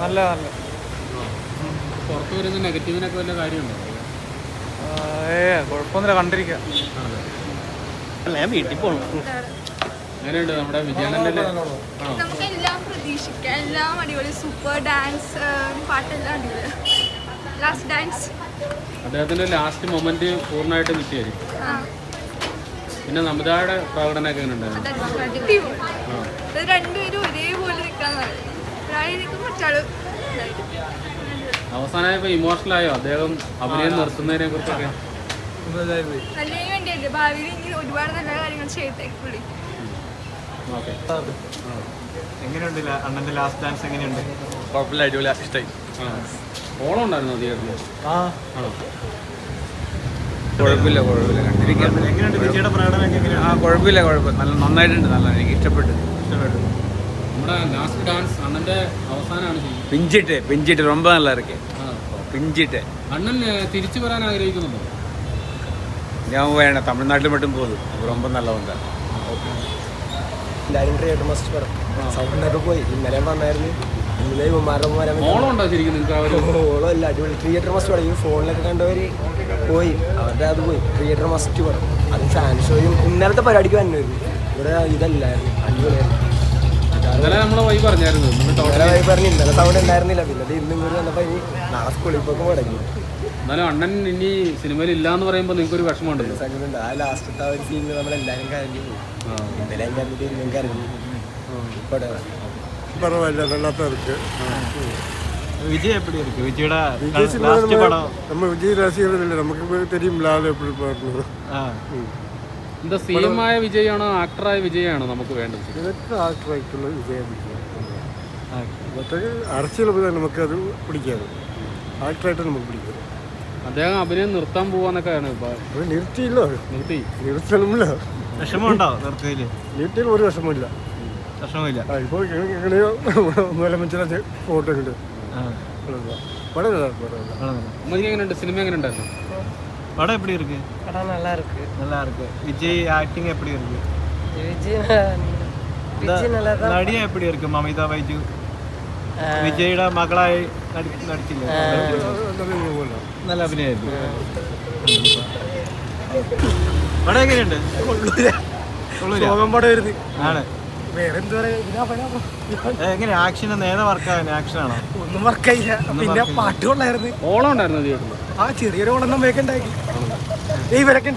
നല്ല പുറത്തു വരുന്ന നെഗറ്റീവിനൊക്കെ വല്ല കാര്യമുണ്ടോ? കുഴപ്പമൊന്നുമില്ല, കണ്ടിരിക്കുക. ഞാൻ വീട്ടിൽ പോകണം. എങ്ങനെയുണ്ട് നമ്മുടെ വിജയാനന്ദന്റെ? നമുക്ക് എല്ലാം പ്രതീക്ഷിക്കാം, എല്ലാം അടിപൊളി. സൂപ്പർ ഡാൻസ്, പാട്ടെല്ലാം അടിപൊളി. ലാസ്റ്റ് ഡാൻസ് അദ്ദേഹത്തിന്റെ ലാസ്റ്റ് മൊമെന്റ് പൂർണ്ണമായിട്ട് കിട്ടിയായിരിക്കും. പിന്നെ നമിതയുടെ പ്രകടനമൊക്കെ എങ്ങനെ ഉണ്ടായിരുന്നു? രണ്ടുപേരും ഒരേപോലെ നിൽക്കാൻ അവസാനമായപ്പോ ഇമോഷണൽ ആയോ അദ്ദേഹം അഭിനയം നിർത്തുന്നതിനെ കുറിച്ചൊക്കെ? നല്ലതിന് വേണ്ടിയല്ലേ, ഭാവിയിൽ ഇനി ഒരുപാട് നല്ല കാര്യങ്ങൾ ചെയ്തേക്ക് പുള്ളി. എങ്ങനെയുണ്ട് അണ്ണന്റെ ലാസ്റ്റ് ഡാൻസ്? എങ്ങനെയുണ്ട്? കുഴപ്പമില്ല, അടിപൊളി, ഇഷ്ടമായി. ഓളം ഉണ്ടായിരുന്നു തിയേറ്ററിൽ? കുഴപ്പമില്ല കണ്ടിരിക്കാം. എങ്ങനെയുണ്ട് വിജയുടെ പ്രകടനം? കുഴപ്പമില്ല, നല്ല നന്നായിട്ടുണ്ട്. നല്ല എനിക്ക് ഇഷ്ടപ്പെട്ടു. നമ്മുടെ ലാസ്റ്റ് ഡാൻസ് അണ്ണന്റെ അവസാനമാണ് ചെയ്യുന്നത്. പിഞ്ചിട്ട് ரொம்ப நல்லா இருக்கு. പിഞ്ചിട്ട് അണ്ണൻ തിരിച്ചു വരാൻ ആഗ്രഹിക്കുന്നുണ്ടോ? ഞാൻ വേണം, തമിഴ്നാട്ടിൽ മറ്റും പോകും. ரொம்ப നല്ല ഉണ്ട്. എല്ലാവരും തിയേറ്റർ മസ്റ്റ് പടം. സൗണ്ടൊക്കെ പോയി, ഇന്നലെ വന്നായിരുന്നു. ഇന്നലെ ഓളം ഉണ്ടോ ശരിക്കും നിങ്ങൾക്ക്? ഓളം അല്ല, അടിപൊളി. തിയേറ്റർ മസ്റ്റ് പടം. ഈ ഫോണിലൊക്കെ കണ്ടവര് പോയി, അവരുടെ അത് പോയി. തിയേറ്റർ മസ്റ്റ് പടം. അത് ഫാൻ ഷോയും ഇന്നലത്തെ പരിപാടിക്ക് വന്നായിരുന്നു. ഇവിടെ ഇതല്ലായിരുന്നു, അടിപൊളിയായിരുന്നു. ഇന്നലെ നമ്മളെ വൈ പറഞ്ഞായിരുന്നു. ഇന്നലെ സൗണ്ട് ഉണ്ടായിരുന്നില്ല. പിന്നെ ഇന്നും കൂടി വന്നപ്പോ ഇനി നാളെ സ്കൂളിൽ പോക്ക് മുടങ്ങി. എന്നാലും അണ്ണൻ ഇനി സിനിമയിൽ ഇല്ലാന്ന് പറയുമ്പോൾ നിങ്ങൾക്ക് ഒരു വിഷമമുണ്ടല്ലോ? സംഗതി ആ ലാസ്റ്റത്തെ ആ ഒരു സീനിൽ നമ്മളെല്ലാവരും കരഞ്ഞു പോയി. ഇന്നലെ കണ്ടിട്ട് ഇന്നും കരഞ്ഞു. பரவாயில்ல, நல்லா தான் இருக்கு. விஜய் எப்படி இருக்கு? விஜயோட நம்ம விஜய் ரசிகர்கள் இல்லை, நமக்கு தெரியும்ல ஆள் எப்படி பாருന്നത്. എന്താ സിഎമായ വിജയാണോ ആക്ടറായ വിജയാണോ നമുക്ക് വേണ്ടത്? ഇതൊക്കെ ആക്ടറായിട്ടുള്ള വിജയം. മറ്റേ അരച്ചിൽ നമുക്കത് പിടിക്കാറ്, ആക്ടറായിട്ട് നമുക്ക് പിടിക്കും. അദ്ദേഹം അഭിനയം നിർത്താൻ പോവാന്നൊക്കെയാണ്. അത് നിർത്തിയില്ലോ, നിർത്തണമില്ല. വിഷമമുണ്ടോ നിർത്തിയില്? നിർത്തിയിൽ ഒരു വിഷമമില്ല. വിഷമമില്ല. ഇപ്പോൾ എങ്ങനെയോ മൂലമഞ്ചിലെ ഫോട്ടോ ഉണ്ട്. വളരെ അമ്മയ്ക്ക് എങ്ങനെയുണ്ട് സിനിമ? എങ്ങനെ ഉണ്ടായിരുന്നു படம்? எப்படி இருக்கு? படம் நல்லா இருக்கு. நல்லா இருக்கு. விஜய் ஆக்டிங் எப்படி இருக்கு? വിജയ് നല്ലതാ. നടിയ எப்படி இருக்கு? മമിത ബൈജു വിജയുടെ മകളായി നടിച്ചില്ലേ? നല്ല അഭിനയമായിരുന്നു. പടം എങ്ങനെയുണ്ട്? ആണ്. എങ്ങനെ ആക്ഷൻ നേരെ വർക്കാണ്? ആക്ഷനാണോ? ഒന്നും വർക്കായില്ല. പിന്നെ പാട്ട് കൊള്ളായിരുന്നു. ഓളം ഉണ്ടായിരുന്നു തിയേറ്ററിൽ? ആ ചെറിയൊരു ഓളം നമ്മയൊക്കെ ഉണ്ടാക്കി. ഇവരൊക്കെ